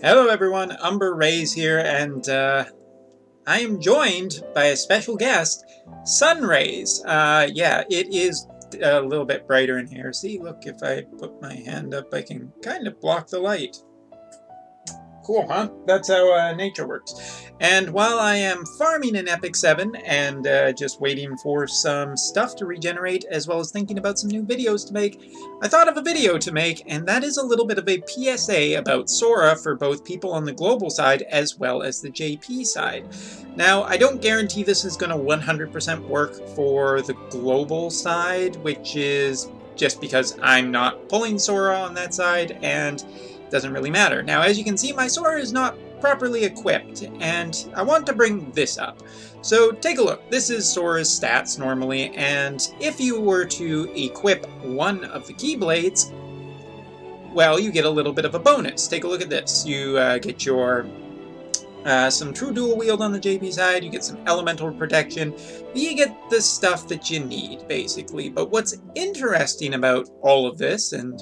Hello everyone, Umber Rays here, and I am joined by a special guest, Sunrays. Yeah, it is a little bit brighter in here. See, look, if I put my hand up, I can kind of block the light. Cool, huh? That's how nature works. And while I am farming in Epic 7 and just waiting for some stuff to regenerate, as well as thinking about some new videos to make, I thought of a video to make, and that is a little bit of a PSA about Sora for both people on the global side as well as the JP side. Now, I don't guarantee this is going to 100% work for the global side, which is just because I'm not pulling Sora on that side, and doesn't really matter. Now, as you can see, my Sora is not properly equipped, and I want to bring this up. So take a look. This is Sora's stats normally, and if you were to equip one of the Keyblades, well, you get a little bit of a bonus. Take a look at this. You get your some true dual wield on the JP side, you get some elemental protection, you get the stuff that you need, basically. But what's interesting about all of this, and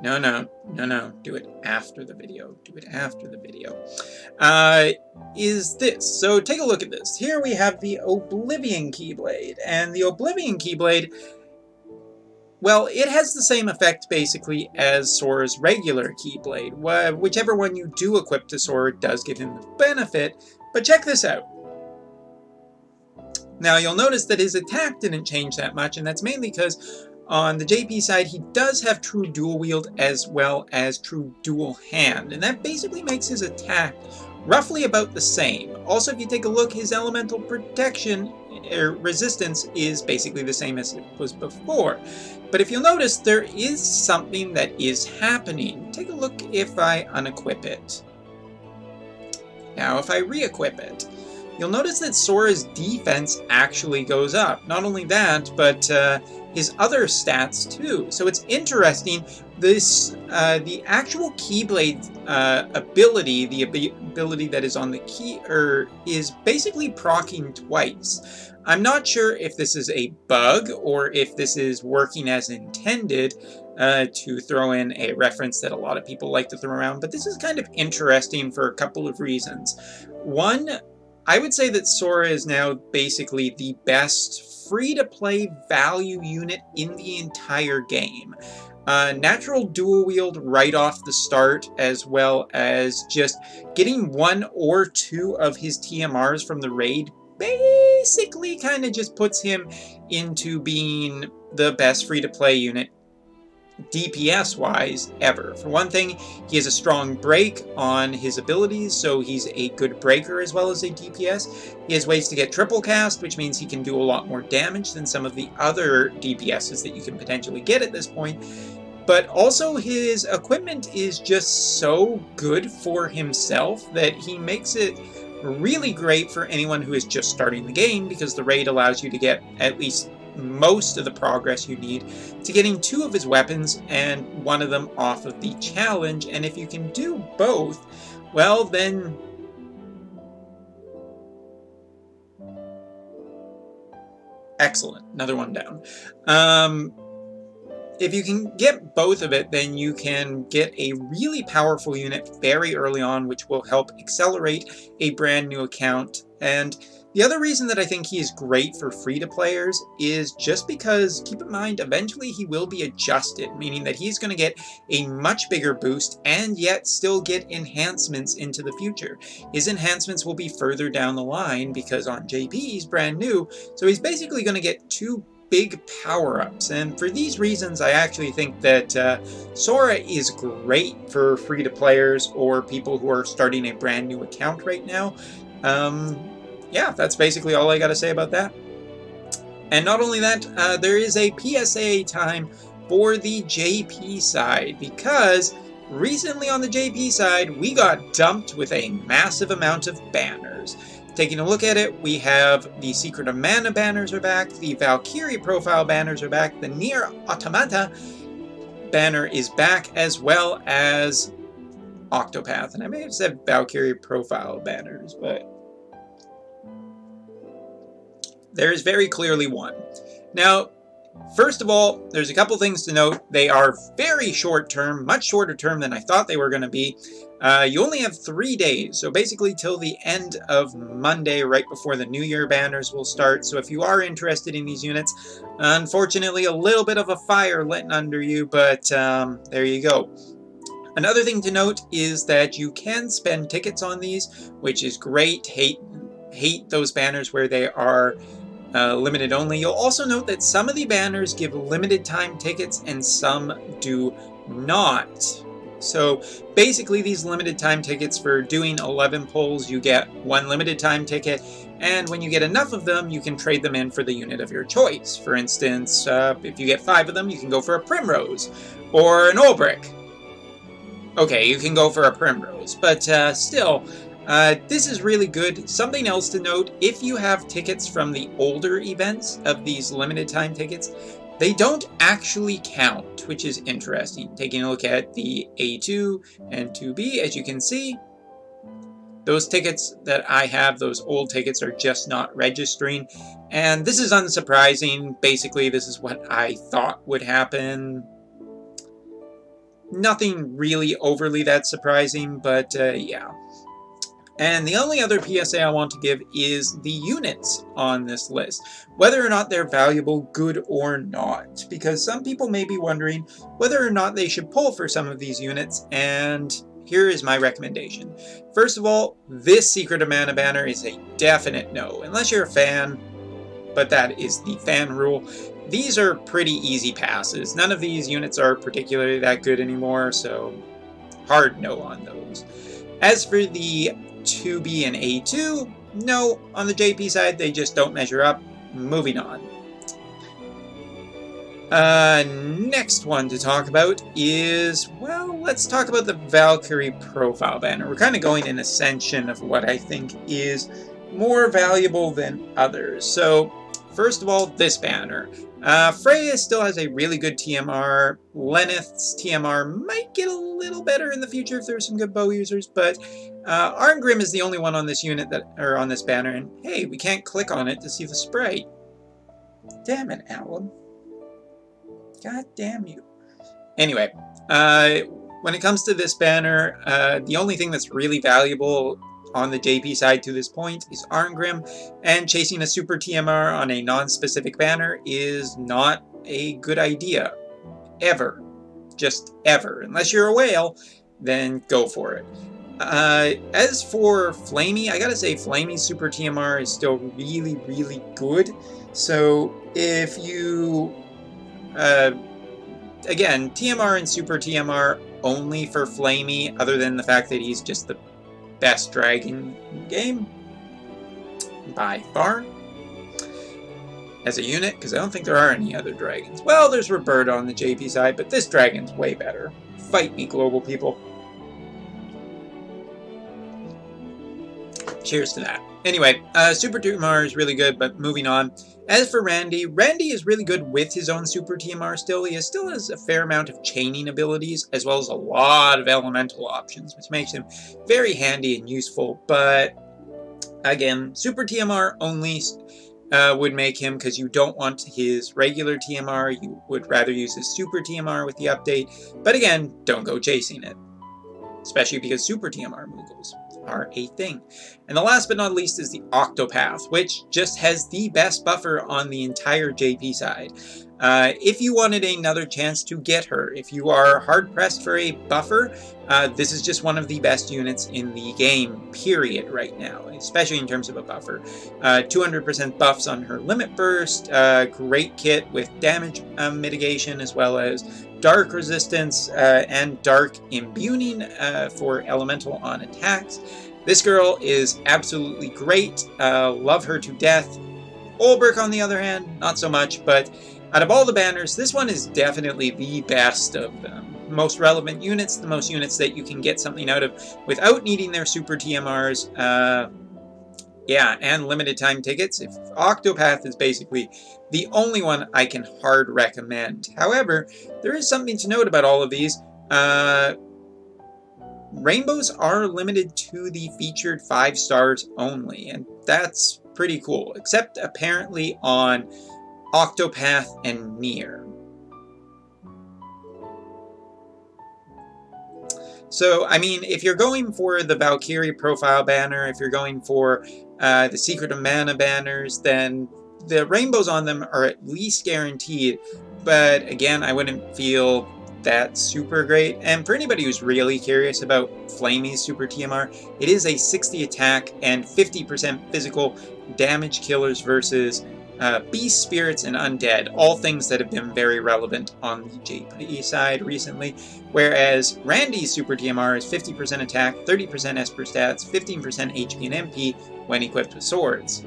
no, do it after the video. Do it after the video. Is this. So take a look at this. Here we have the Oblivion Keyblade. And the Oblivion Keyblade, well, it has the same effect, basically, as Sora's regular Keyblade. Whichever one you do equip to Sora does give him the benefit. But check this out. Now, you'll notice that his attack didn't change that much, and that's mainly because on the JP side, he does have true dual wield as well as true dual hand, and that basically makes his attack roughly about the same. Also, if you take a look, his elemental protection resistance is basically the same as it was before. But if you'll notice, there is something that is happening. Take a look if I unequip it. Now, if I re-equip it, you'll notice that Sora's defense actually goes up. Not only that, but his other stats too. So it's interesting. This the actual Keyblade ability, the ability that is on the key, is basically proccing twice. I'm not sure if this is a bug or if this is working as intended. To throw in a reference that a lot of people like to throw around, but this is kind of interesting for a couple of reasons. One, I would say that Sora is now basically the best free-to-play value unit in the entire game. Natural dual wield right off the start, as well as just getting one or two of his TMRs from the raid, basically kind of just puts him into being the best free-to-play unit DPS-wise ever. For one thing, he has a strong break on his abilities, so he's a good breaker as well as a DPS. He has ways to get triple cast, which means he can do a lot more damage than some of the other DPSs that you can potentially get at this point. But also his equipment is just so good for himself that he makes it really great for anyone who is just starting the game, because the raid allows you to get at least most of the progress you need to getting two of his weapons and one of them off of the challenge. And if you can do both, well then excellent. Another one down. If you can get both of it, then you can get a really powerful unit very early on, which will help accelerate a brand new account. And the other reason that I think he is great for free-to-players is just because, keep in mind, eventually he will be adjusted, meaning that he's going to get a much bigger boost and yet still get enhancements into the future. His enhancements will be further down the line because on JP he's brand new, so he's basically going to get two big power-ups, and for these reasons I actually think that Sora is great for free-to-players or people who are starting a brand new account right now. Yeah, that's basically all I gotta say about that. And not only that, there is a PSA time for the JP side, because recently on the JP side we got dumped with a massive amount of banners. Taking a look at it, we have the Secret of Mana banners are back, the Valkyrie profile banners are back, the Nier Automata banner is back, as well as Octopath. And I may have said Valkyrie profile banners, but there is very clearly one. Now, First of all, there's a couple things to note. They are very short term, much shorter term than I thought they were going to be. You only have 3 days, so basically till the end of Monday, right before the New Year banners will start. So if you are interested in these units, unfortunately a little bit of a fire lit under you, but there you go. Another thing to note is that you can spend tickets on these, which is great. Hate those banners where they are limited only. You'll also note that some of the banners give limited time tickets and some do not. So basically these limited time tickets, for doing 11 pulls, you get 1 limited time ticket, and when you get enough of them, you can trade them in for the unit of your choice. For instance, if you get 5 of them, you can go for a Primrose or an Olbrick. Okay, you can go for a Primrose, but still, this is really good. Something else to note, if you have tickets from the older events of these limited time tickets, they don't actually count, which is interesting. Taking a look at the A2 and 2B, as you can see, those tickets that I have, those old tickets, are just not registering. And this is unsurprising. Basically, this is what I thought would happen. Nothing really overly that surprising, but yeah. And the only other PSA I want to give is the units on this list, whether or not they're valuable, good or not, because some people may be wondering whether or not they should pull for some of these units, and here is my recommendation. First of all, this Secret of Mana banner is a definite no, unless you're a fan, but that is the fan rule. These are pretty easy passes. None of these units are particularly that good anymore, so hard no on those. As for the 2B and A2, no, on the JP side, they just don't measure up. Moving on. Next one to talk about is, well, let's talk about the Valkyrie profile banner. We're kind of going in ascension of what I think is more valuable than others. So, first of all, this banner. Freya still has a really good TMR. Lenneth's TMR might get a little better in the future if there's some good bow users, but Arngrim is the only one on this unit or on this banner, and hey, we can't click on it to see the sprite. Damn it, Alan. God damn you. Anyway, when it comes to this banner, the only thing that's really valuable on the JP side to this point is Arngrim, and chasing a super TMR on a non-specific banner is not a good idea. Ever. Just ever. Unless you're a whale, then go for it. As for Flamey, I gotta say Flamey's super TMR is still really, really good. So if you... again, TMR and super TMR only for Flamey, other than the fact that he's just the best dragon in the game by far as a unit, because I don't think there are any other dragons. Well, there's Roberta on the JP side, but this dragon's way better. Fight me, global people. Cheers to that. Anyway, Super TMR is really good, but moving on. As for Randy, Randy is really good with his own Super TMR still. He still has a fair amount of chaining abilities, as well as a lot of elemental options, which makes him very handy and useful. But, again, Super TMR only would make him, because you don't want his regular TMR. You would rather use his Super TMR with the update. But again, don't go chasing it. Especially because Super TMR moves are a thing. And the last but not least is the Octopath, which just has the best buffer on the entire JP side. If you wanted another chance to get her, if you are hard-pressed for a buffer, this is just one of the best units in the game, period, right now, especially in terms of a buffer. 200% buffs on her Limit Burst, great kit with damage mitigation, as well as dark resistance and dark imbuing for elemental on attacks. This girl is absolutely great. Love her to death. Olbrick, on the other hand, not so much, but out of all the banners, this one is definitely the best of them. Most relevant units, the most units that you can get something out of without needing their super TMRs. Yeah, and limited time tickets. If Octopath is basically the only one I can hard recommend. However, there is something to note about all of these. Rainbows are limited to the featured 5 stars only, and that's pretty cool. Except apparently on Octopath, and Nier. So, I mean, if you're going for the Valkyrie profile banner, if you're going for the Secret of Mana banners, then the rainbows on them are at least guaranteed. But again, I wouldn't feel that super great. And for anybody who's really curious about Flamey's Super TMR, it is a 60 attack and 50% physical damage killers versus Beast, Spirits, and Undead, all things that have been very relevant on the JP side recently, whereas Randy's Super TMR is 50% attack, 30% Esper stats, 15% HP and MP when equipped with swords.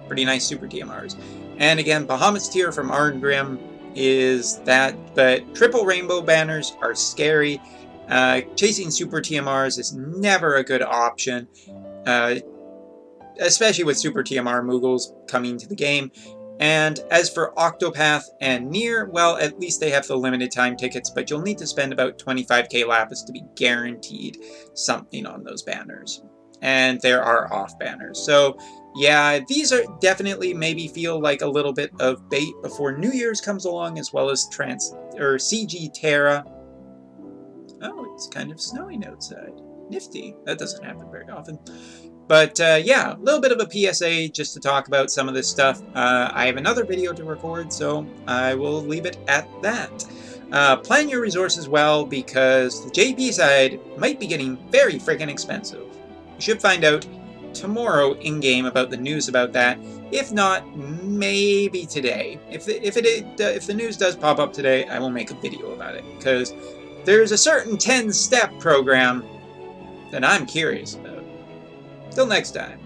Pretty nice Super TMRs. And again, Bahamut's Tear from Arngrim is that, but triple rainbow banners are scary. Chasing Super TMRs is never a good option. Especially with Super TMR Moogles coming to the game. And as for Octopath and Nier, well, at least they have the limited time tickets, but you'll need to spend about 25k Lapis to be guaranteed something on those banners. And there are off banners. So yeah, these are definitely maybe feel like a little bit of bait before New Year's comes along, as well as CG Terra. Oh, it's kind of snowing outside. Nifty. That doesn't happen very often. But yeah, a little bit of a PSA just to talk about some of this stuff. I have another video to record, so I will leave it at that. Plan your resources well, because the JP side might be getting very freaking expensive. You should find out tomorrow in-game about the news about that. If not, maybe today. If the news does pop up today, I will make a video about it, because there's a certain 10-step program that I'm curious about. Till next time.